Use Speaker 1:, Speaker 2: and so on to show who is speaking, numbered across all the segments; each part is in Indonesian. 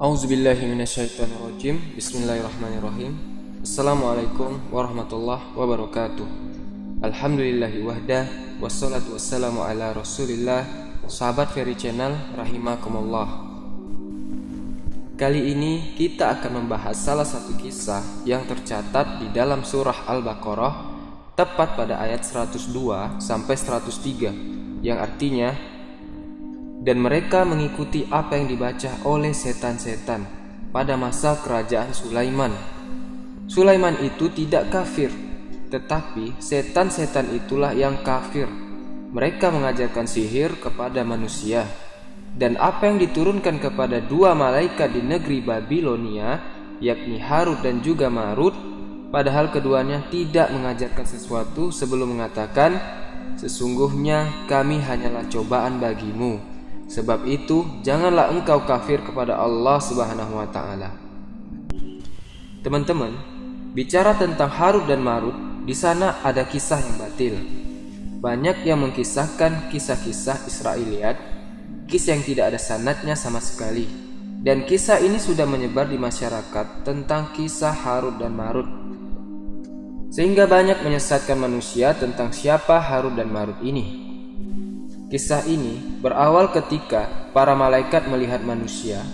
Speaker 1: A'udzubillahi minasyaitonirrajim. Bismillahirrahmanirrahim. Assalamualaikum warahmatullahi wabarakatuh. Alhamdulillahi wahdah, wassalatu wassalamu ala rasulillah. Sahabat Ferry Channel rahimakumullah. Kali ini kita akan membahas salah satu kisah yang tercatat di dalam surah Al-Baqarah, tepat pada ayat 102 sampai 103, yang artinya, dan mereka mengikuti apa yang dibaca oleh setan-setan pada masa kerajaan Sulaiman. Sulaiman itu tidak kafir, tetapi setan-setan itulah yang kafir. Mereka mengajarkan sihir kepada manusia. Dan apa yang diturunkan kepada dua malaikat di negeri Babilonia, yakni Harut dan juga Marut, padahal keduanya tidak mengajarkan sesuatu sebelum mengatakan, sesungguhnya kami hanyalah cobaan bagimu. Sebab itu, janganlah engkau kafir kepada Allah Subhanahu wa Ta'ala. Teman-teman, bicara tentang Harut dan Marut, di sana ada kisah yang batil. Banyak yang mengkisahkan kisah-kisah Israiliyat, kisah yang tidak ada sanadnya sama sekali. Dan kisah ini sudah menyebar di masyarakat tentang kisah Harut dan Marut, sehingga banyak menyesatkan manusia tentang siapa Harut dan Marut ini. Kisah ini berawal ketika para malaikat melihat manusia.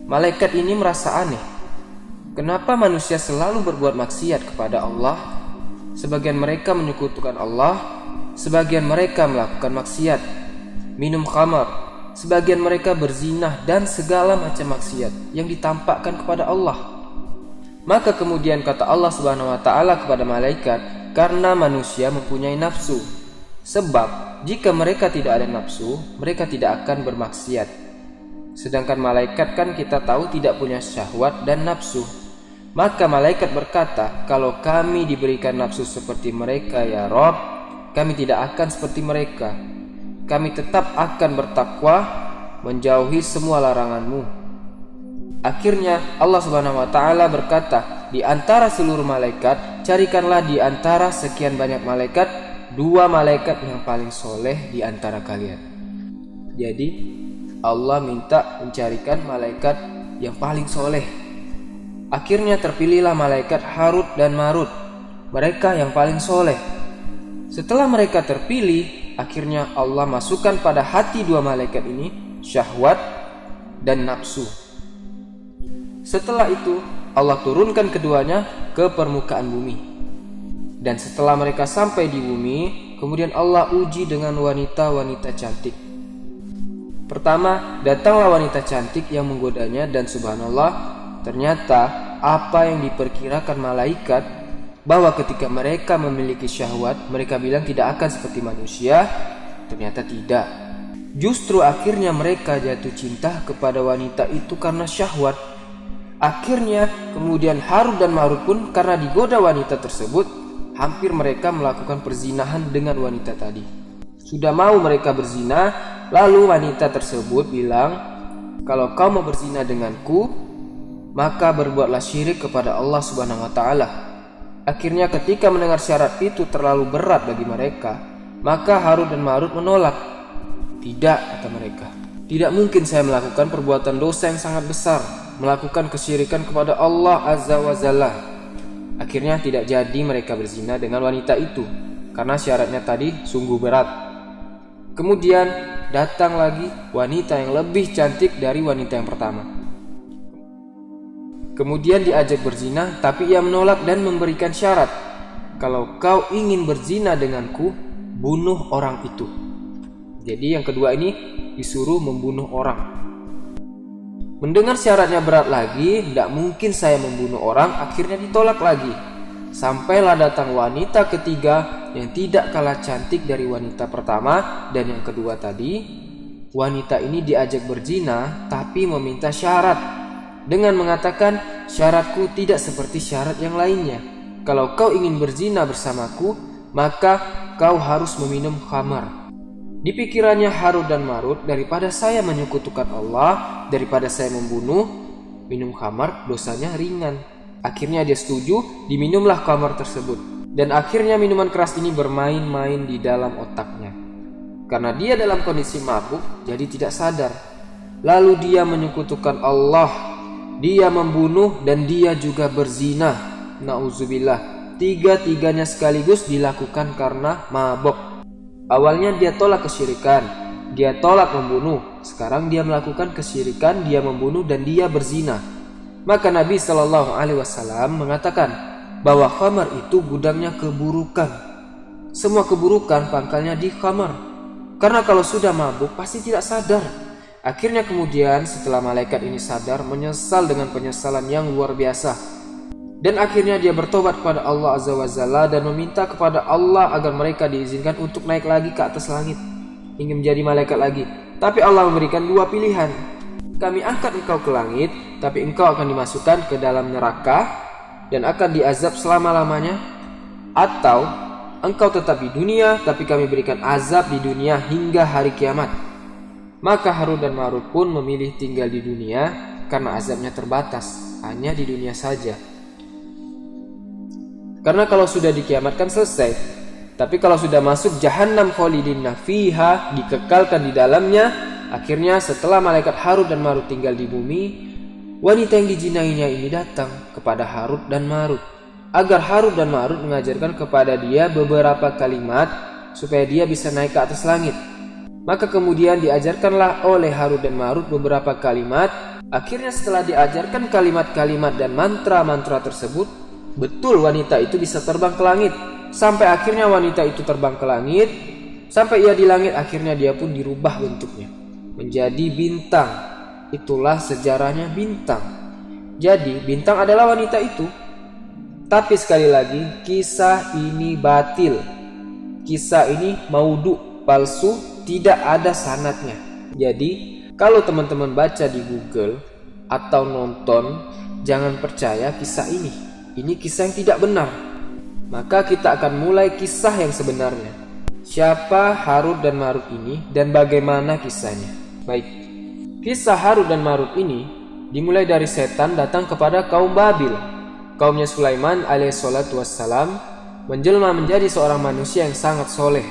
Speaker 1: Malaikat ini merasa aneh. Kenapa manusia selalu berbuat maksiat kepada Allah? Sebagian mereka menyekutukan Allah, sebagian mereka melakukan maksiat, minum khamar, sebagian mereka berzinah dan segala macam maksiat yang ditampakkan kepada Allah. Maka kemudian kata Allah Subhanahu wa Ta'ala kepada malaikat, karena manusia mempunyai nafsu. Sebab jika mereka tidak ada nafsu, mereka tidak akan bermaksiat. Sedangkan malaikat kan kita tahu tidak punya syahwat dan nafsu. Maka malaikat berkata, kalau kami diberikan nafsu seperti mereka ya Rabb, kami tidak akan seperti mereka. Kami tetap akan bertakwa, menjauhi semua laranganmu. Akhirnya Allah Subhanahu wa Ta'ala berkata, di antara seluruh malaikat, carikanlah di antara sekian banyak malaikat dua malaikat yang paling soleh di antara kalian. Jadi Allah minta mencarikan malaikat yang paling soleh. Akhirnya terpilihlah malaikat Harut dan Marut, mereka yang paling soleh. Setelah mereka terpilih, akhirnya Allah masukkan pada hati dua malaikat ini syahwat dan nafsu. Setelah itu Allah turunkan keduanya ke permukaan bumi. Dan setelah mereka sampai di bumi, kemudian Allah uji dengan wanita-wanita cantik. Pertama, datanglah wanita cantik yang menggodanya, dan subhanallah, ternyata apa yang diperkirakan malaikat, bahwa ketika mereka memiliki syahwat, mereka bilang tidak akan seperti manusia, ternyata tidak. Justru akhirnya mereka jatuh cinta kepada wanita itu karena syahwat. Akhirnya kemudian Harut dan Marut pun karena digoda wanita tersebut, hampir mereka melakukan perzinahan dengan wanita tadi. Sudah mau mereka berzina, lalu wanita tersebut bilang, kalau kau mau berzina denganku, maka berbuatlah syirik kepada Allah Subhanahu wa Ta'ala. Akhirnya ketika mendengar syarat itu terlalu berat bagi mereka, maka Harut dan Marut menolak. Tidak, kata mereka, tidak mungkin saya melakukan perbuatan dosa yang sangat besar, melakukan kesyirikan kepada Allah Azza wa Jalla. Akhirnya tidak jadi mereka berzina dengan wanita itu, karena syaratnya tadi sungguh berat. Kemudian datang lagi wanita yang lebih cantik dari wanita yang pertama. Kemudian diajak berzina, tapi ia menolak dan memberikan syarat, kalau kau ingin berzina denganku, bunuh orang itu. Jadi yang kedua ini disuruh membunuh orang. Mendengar syaratnya berat lagi, tidak mungkin saya membunuh orang, akhirnya ditolak lagi. Sampailah datang wanita ketiga yang tidak kalah cantik dari wanita pertama dan yang kedua tadi. Wanita ini diajak berzina tapi meminta syarat dengan mengatakan, syaratku tidak seperti syarat yang lainnya. Kalau kau ingin berzina bersamaku, maka kau harus meminum khamar. Di pikirannya Harut dan Marut, daripada saya menyekutukan Allah, daripada saya membunuh, minum khamar dosanya ringan. Akhirnya dia setuju, diminumlah khamar tersebut. Dan akhirnya minuman keras ini bermain-main di dalam otaknya. Karena dia dalam kondisi mabuk, jadi tidak sadar. lalu dia menyekutukan Allah, dia membunuh, dan dia juga berzina. Nauzubillah. Tiga-tiganya sekaligus dilakukan karena mabok. Awalnya dia tolak kesyirikan, dia tolak membunuh. Sekarang dia melakukan kesyirikan, dia membunuh, dan dia berzina. Maka Nabi SAW mengatakan bahwa khamar itu gudangnya keburukan. Semua keburukan pangkalnya di khamar. Karena kalau sudah mabuk pasti tidak sadar. Akhirnya kemudian setelah malaikat ini sadar, menyesal dengan penyesalan yang luar biasa. Dan akhirnya dia bertobat kepada Allah Azza wa Jalla dan meminta kepada Allah agar mereka diizinkan untuk naik lagi ke atas langit, ingin menjadi malaikat lagi. Tapi Allah memberikan dua pilihan. Kami angkat engkau ke langit, tapi engkau akan dimasukkan ke dalam neraka dan akan diazab selama-lamanya. Atau engkau tetap di dunia, tapi kami berikan azab di dunia hingga hari kiamat. Maka Harut dan Marut pun memilih tinggal di dunia karena azabnya terbatas, hanya di dunia saja. Karena kalau sudah dikiamatkan selesai. Tapi kalau sudah masuk Jahannam khalidina fiha, dikekalkan di dalamnya, akhirnya setelah malaikat Harut dan Marut tinggal di bumi, wanita yang dijinainya ini datang kepada Harut dan Marut agar Harut dan Marut mengajarkan kepada dia beberapa kalimat supaya dia bisa naik ke atas langit. Maka kemudian diajarkanlah oleh Harut dan Marut beberapa kalimat. Akhirnya setelah diajarkan kalimat-kalimat dan mantra-mantra tersebut, betul wanita itu bisa terbang ke langit. Sampai akhirnya wanita itu terbang ke langit. Sampai ia di langit, akhirnya dia pun dirubah bentuknya menjadi bintang. Itulah sejarahnya bintang. Jadi bintang adalah wanita itu. Tapi sekali lagi, kisah ini batil. Kisah ini maudhu, palsu, tidak ada sanadnya. Jadi kalau teman-teman baca di Google atau nonton, jangan percaya kisah ini. Ini kisah yang tidak benar. Maka kita akan mulai kisah yang sebenarnya. Siapa Harut dan Marut ini dan bagaimana kisahnya? Baik, kisah Harut dan Marut ini dimulai dari setan datang kepada kaum Babil. Kaumnya Sulaiman alaihissalatu wassalam menjelma menjadi seorang manusia yang sangat soleh.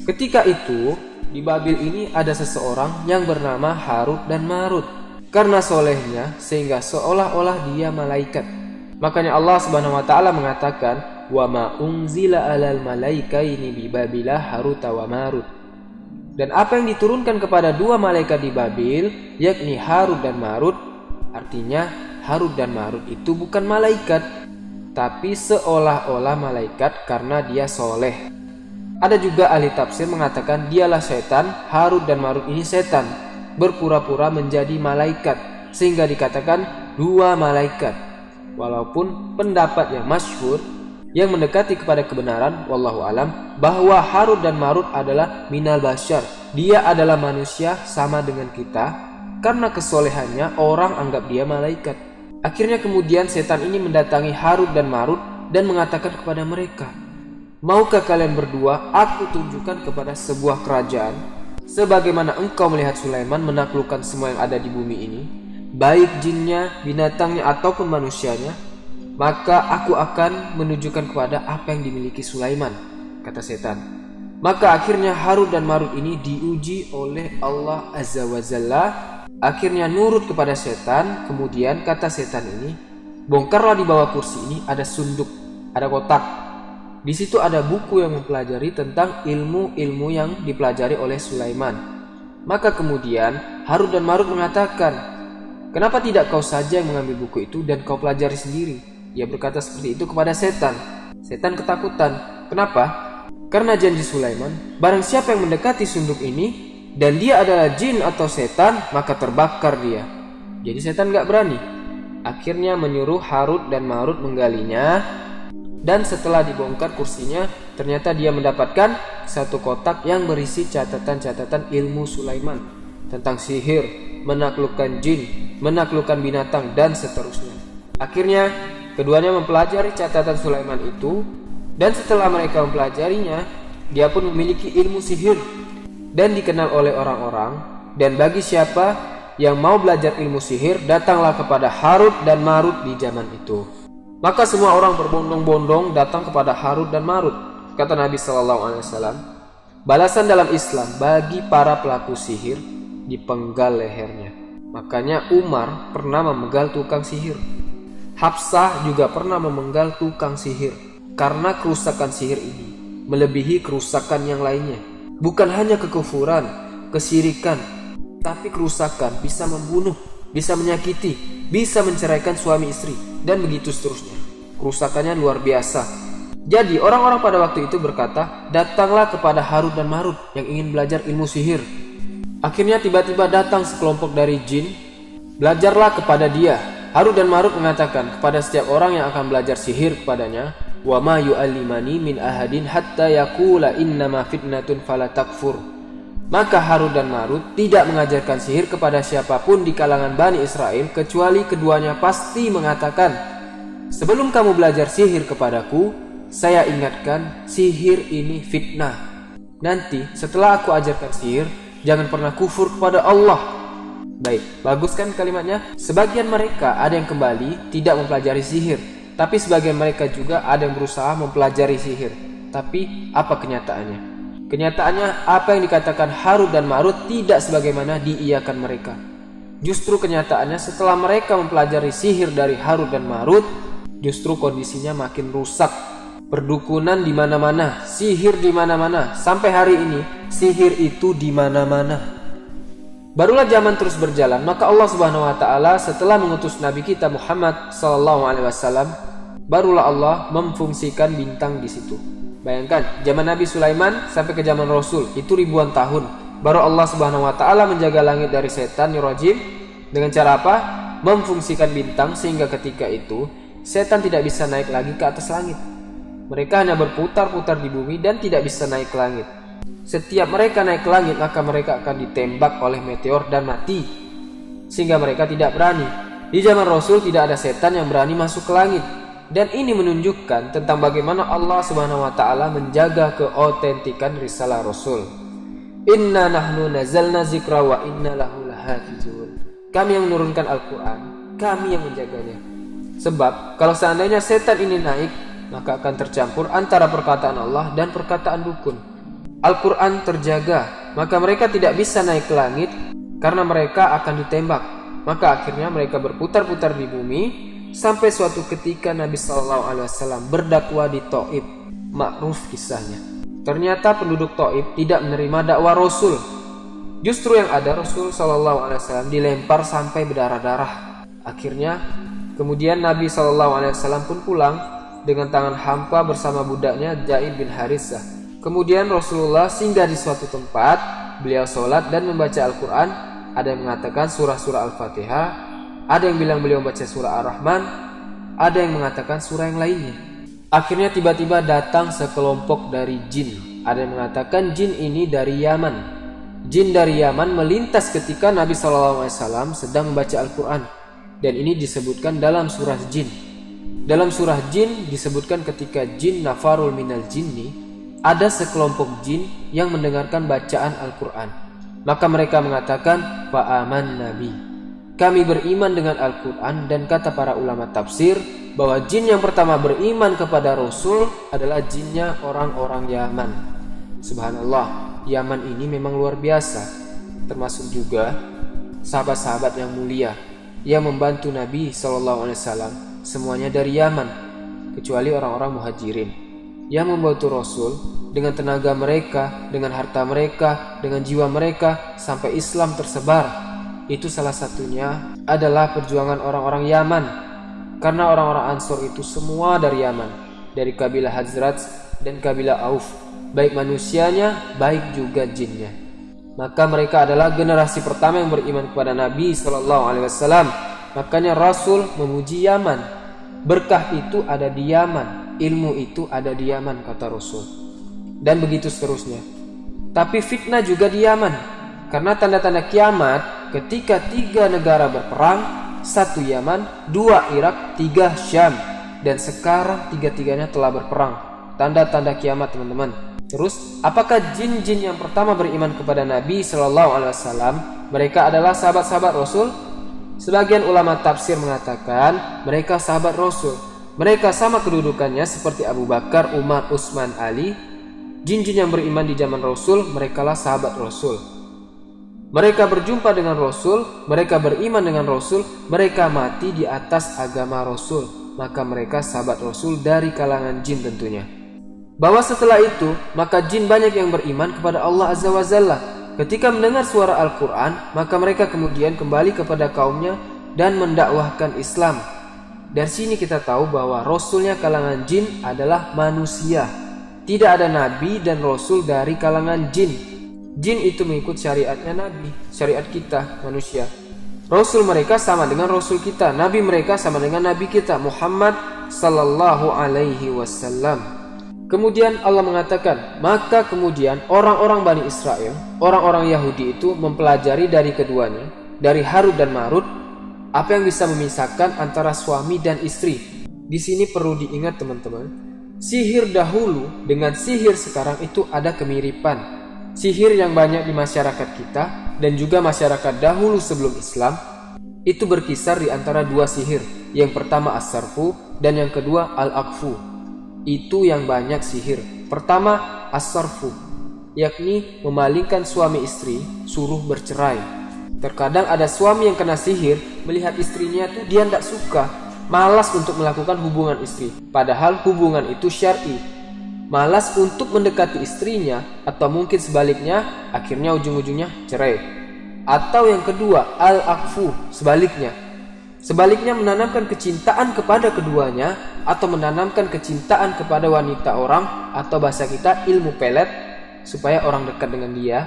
Speaker 1: Ketika itu di Babil ini ada seseorang yang bernama Harut dan Marut. Karena solehnya sehingga seolah-olah dia malaikat. Makanya Allah Subhanahu wa taala mengatakan, "Wa ma unzila 'alal malaikaini bi Babila Harut wa Marut." Dan apa yang diturunkan kepada dua malaikat di Babil, yakni Harut dan Marut, artinya Harut dan Marut itu bukan malaikat, tapi seolah-olah malaikat karena dia soleh. Ada juga ahli tafsir mengatakan dialah setan. Harut dan Marut ini setan, berpura-pura menjadi malaikat, sehingga dikatakan dua malaikat. Walaupun pendapat yang masyhur yang mendekati kepada kebenaran, wallahu alam, bahwa Harut dan Marut adalah minal basyar. Dia adalah manusia sama dengan kita. Karena kesolehannya orang anggap dia malaikat. Akhirnya kemudian setan ini mendatangi Harut dan Marut dan mengatakan kepada mereka, "Maukah kalian berdua aku tunjukkan kepada sebuah kerajaan sebagaimana engkau melihat Sulaiman menaklukkan semua yang ada di bumi ini, baik jinnya, binatangnya ataupun manusianya? Maka aku akan menunjukkan kepada apa yang dimiliki Sulaiman," kata setan. Maka akhirnya Harut dan Marut ini diuji oleh Allah Azza wa Jalla. Akhirnya nurut kepada setan. Kemudian kata setan ini, "Bongkarlah di bawah kursi ini ada sunduk, ada kotak. Di situ ada buku yang mempelajari tentang ilmu-ilmu yang dipelajari oleh Sulaiman." Maka kemudian Harut dan Marut mengatakan, "Kenapa tidak kau saja yang mengambil buku itu dan kau pelajari sendiri?" Ia berkata seperti itu kepada setan. Setan ketakutan. Kenapa? Karena janji Sulaiman, barang siapa yang mendekati sunduk ini dan dia adalah jin atau setan, maka terbakar dia. Jadi setan gak berani. Akhirnya menyuruh Harut dan Marut menggalinya. Dan setelah dibongkar kursinya, ternyata dia mendapatkan satu kotak yang berisi catatan-catatan ilmu Sulaiman tentang sihir, menaklukkan jin, menaklukkan binatang, dan seterusnya. Akhirnya keduanya mempelajari catatan Sulaiman itu. Dan setelah mereka mempelajarinya, dia pun memiliki ilmu sihir dan dikenal oleh orang-orang. Dan bagi siapa yang mau belajar ilmu sihir, datanglah kepada Harut dan Marut di zaman itu. Maka semua orang berbondong-bondong datang kepada Harut dan Marut. Kata Nabi SAW, balasan dalam Islam bagi para pelaku sihir dipenggal lehernya. Makanya Umar pernah memenggal tukang sihir. Hafsah juga pernah memenggal tukang sihir. Karena kerusakan sihir ini melebihi kerusakan yang lainnya. Bukan hanya kekufuran, kesyirikan, tapi kerusakan bisa membunuh, bisa menyakiti, bisa menceraikan suami istri, dan begitu seterusnya. Kerusakannya luar biasa. Jadi orang-orang pada waktu itu berkata, datanglah kepada Harut dan Marut yang ingin belajar ilmu sihir. Akhirnya tiba-tiba datang sekelompok dari jin. Belajarlah kepada dia. Harut dan Marut mengatakan kepada setiap orang yang akan belajar sihir kepadanya, wa ma yu'allimani min ahadin hatta yaqula innama fitnatun fala takfur. Maka Harut dan Marut tidak mengajarkan sihir kepada siapapun di kalangan Bani Israel kecuali keduanya pasti mengatakan, sebelum kamu belajar sihir kepadaku, saya ingatkan sihir ini fitnah. Nanti setelah aku ajarkan sihir, jangan pernah kufur kepada Allah. Baik, bagus kan kalimatnya? Sebagian mereka ada yang kembali tidak mempelajari sihir, tapi sebagian mereka juga ada yang berusaha mempelajari sihir. Tapi apa kenyataannya? Kenyataannya apa yang dikatakan Harut dan Marut tidak sebagaimana diiyakan mereka. Justru kenyataannya setelah mereka mempelajari sihir dari Harut dan Marut, justru kondisinya makin rusak. Perdukunan di mana-mana, sihir di mana-mana. Sampai hari ini sihir itu di mana-mana. Barulah zaman terus berjalan, maka Allah Subhanahu wa taala setelah mengutus Nabi kita Muhammad sallallahu alaihi wasallam, barulah Allah memfungsikan bintang di situ. Bayangkan, zaman Nabi Sulaiman sampai ke zaman Rasul itu ribuan tahun. Baru Allah Subhanahu wa taala menjaga langit dari setan rajim dengan cara apa? Memfungsikan bintang sehingga ketika itu setan tidak bisa naik lagi ke atas langit. Mereka hanya berputar-putar di bumi dan tidak bisa naik ke langit. Setiap mereka naik ke langit, maka mereka akan ditembak oleh meteor dan mati. Sehingga mereka tidak berani. Di zaman Rasul tidak ada setan yang berani masuk ke langit. Dan ini menunjukkan tentang bagaimana Allah Subhanahu wa taala menjaga keautentikan risalah Rasul. Inna nahnu nazzalna dzikra wa inna lahu lahafizun. Kami yang menurunkan Al-Qur'an, kami yang menjaganya. Sebab kalau seandainya setan ini naik, maka akan tercampur antara perkataan Allah dan perkataan dukun. Al-Quran terjaga, maka mereka tidak bisa naik ke langit karena mereka akan ditembak. Maka akhirnya mereka berputar-putar di bumi sampai suatu ketika Nabi SAW berdakwah di Taif. Ma'ruf kisahnya. Ternyata penduduk Taif tidak menerima dakwah Rasul. Justru yang ada Rasul SAW dilempar sampai berdarah-darah. Akhirnya kemudian Nabi SAW pun pulang dengan tangan hampa bersama budaknya Zaid bin Harithah. Kemudian Rasulullah singgah di suatu tempat, beliau sholat dan membaca Al-Quran. Ada yang mengatakan surah-surah Al-Fatihah, ada yang bilang beliau membaca surah Ar-Rahman, ada yang mengatakan surah yang lainnya. Akhirnya tiba-tiba datang sekelompok dari jin. Ada yang mengatakan jin ini dari Yaman. Jin dari Yaman melintas ketika Nabi SAW sedang membaca Al-Quran. Dan ini disebutkan dalam surah jin. Dalam surah jin disebutkan ketika jin nafarul minal jinni, ada sekelompok jin yang mendengarkan bacaan Al-Quran. Maka mereka mengatakan, fa'aman nabi. Kami beriman dengan Al-Quran. Dan kata para ulama tafsir bahwa jin yang pertama beriman kepada Rasul adalah jinnya orang-orang Yaman. Subhanallah, Yaman ini memang luar biasa. Termasuk juga sahabat-sahabat yang mulia yang membantu Nabi SAW. Semuanya dari Yaman, kecuali orang-orang muhajirin yang membantu Rasul dengan tenaga mereka, dengan harta mereka, dengan jiwa mereka sampai Islam tersebar. Itu salah satunya adalah perjuangan orang-orang Yaman. Karena orang-orang Ansor itu semua dari Yaman, dari kabilah Hazraj dan kabilah Auf, baik manusianya, baik juga jinnya. Maka mereka adalah generasi pertama yang beriman kepada Nabi SAW. Makanya Rasul memuji Yaman. Berkah itu ada di Yaman, ilmu itu ada di Yaman, kata Rasul. Dan begitu seterusnya. Tapi fitnah juga di Yaman. Karena tanda-tanda kiamat ketika 3 negara berperang, 1 Yaman, 2 Irak, 3 Syam. Dan sekarang 3-tiganya telah berperang. Tanda-tanda kiamat, teman-teman. Terus, apakah jin-jin yang pertama beriman kepada Nabi SAW mereka adalah sahabat-sahabat Rasul? Sebagian ulama tafsir mengatakan mereka sahabat Rasul. Mereka sama kedudukannya seperti Abu Bakar, Umar, Utsman, Ali. Jin-jin yang beriman di zaman Rasul, merekalah sahabat Rasul. Mereka berjumpa dengan Rasul, mereka beriman dengan Rasul, mereka mati di atas agama Rasul. Maka mereka sahabat Rasul dari kalangan jin tentunya. Bahwa setelah itu, maka jin banyak yang beriman kepada Allah Azza wa Jalla. Ketika mendengar suara Al-Quran, maka mereka kemudian kembali kepada kaumnya dan mendakwahkan Islam. Dari sini kita tahu bahwa Rasulnya kalangan jin adalah manusia. Tidak ada Nabi dan Rasul dari kalangan jin. Jin itu mengikut syariatnya Nabi, syariat kita manusia. Rasul mereka sama dengan Rasul kita, Nabi mereka sama dengan Nabi kita, Muhammad sallallahu alaihi wasallam. Kemudian Allah mengatakan, maka kemudian orang-orang Bani Israel, orang-orang Yahudi itu mempelajari dari keduanya, dari Harut dan Marut, apa yang bisa memisahkan antara suami dan istri. Di sini perlu diingat teman-teman, sihir dahulu dengan sihir sekarang itu ada kemiripan. Sihir yang banyak di masyarakat kita dan juga masyarakat dahulu sebelum Islam itu berkisar di antara dua sihir. Yang pertama as-sarfu dan yang kedua al-aqfu. Itu yang banyak sihir. Pertama as-sarfu, yakni memalingkan suami istri, suruh bercerai. Terkadang ada suami yang kena sihir, melihat istrinya tuh dia tidak suka, malas untuk melakukan hubungan istri. Padahal hubungan itu syar'i. Malas untuk mendekati istrinya, atau mungkin sebaliknya, akhirnya ujung-ujungnya cerai. Atau yang kedua, al-aqfu, sebaliknya. Sebaliknya menanamkan kecintaan kepada keduanya, atau menanamkan kecintaan kepada wanita orang, atau bahasa kita ilmu pelet, supaya orang dekat dengan dia.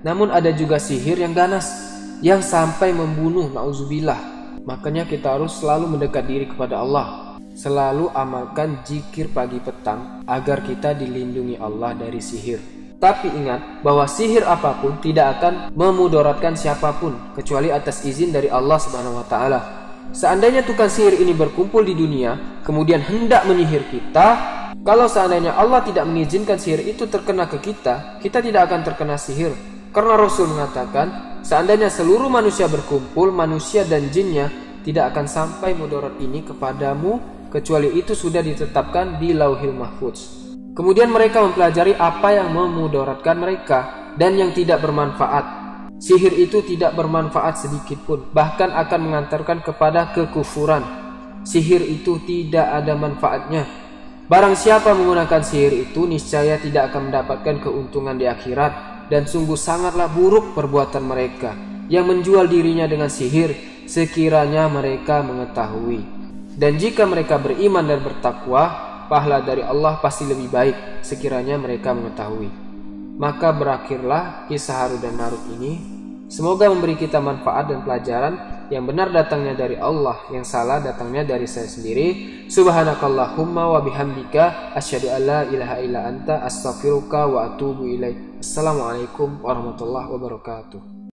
Speaker 1: Namun ada juga sihir yang ganas, yang sampai membunuh, na'udzubillah. Makanya kita harus selalu mendekat diri kepada Allah. Selalu amalkan zikir pagi petang agar kita dilindungi Allah dari sihir. Tapi ingat bahwa sihir apapun tidak akan memudaratkan siapapun kecuali atas izin dari Allah Subhanahu wa taala. Seandainya tukang sihir ini berkumpul di dunia kemudian hendak menyihir kita, kalau seandainya Allah tidak mengizinkan sihir itu terkena ke kita, kita tidak akan terkena sihir. Karena Rasul mengatakan, seandainya seluruh manusia berkumpul, manusia dan jinnya, tidak akan sampai mudarat ini kepadamu kecuali itu sudah ditetapkan di Lauhil Mahfuz. Kemudian mereka mempelajari apa yang memudaratkan mereka dan yang tidak bermanfaat. Sihir itu tidak bermanfaat sedikit pun, bahkan akan mengantarkan kepada kekufuran. Sihir itu tidak ada manfaatnya. Barang siapa menggunakan sihir itu niscaya tidak akan mendapatkan keuntungan di akhirat, dan sungguh sangatlah buruk perbuatan mereka yang menjual dirinya dengan sihir sekiranya mereka mengetahui. Dan jika mereka beriman dan bertakwa, pahala dari Allah pasti lebih baik sekiranya mereka mengetahui. Maka berakhirlah kisah Harut dan Marut ini. Semoga memberi kita manfaat dan pelajaran. Yang benar datangnya dari Allah, yang salah datangnya dari saya sendiri. Subhanakallahumma wa bihamdika asyhadu an la ilaha illa anta astaghfiruka wa atubu ilaik. Assalamualaikum warahmatullahi wabarakatuh.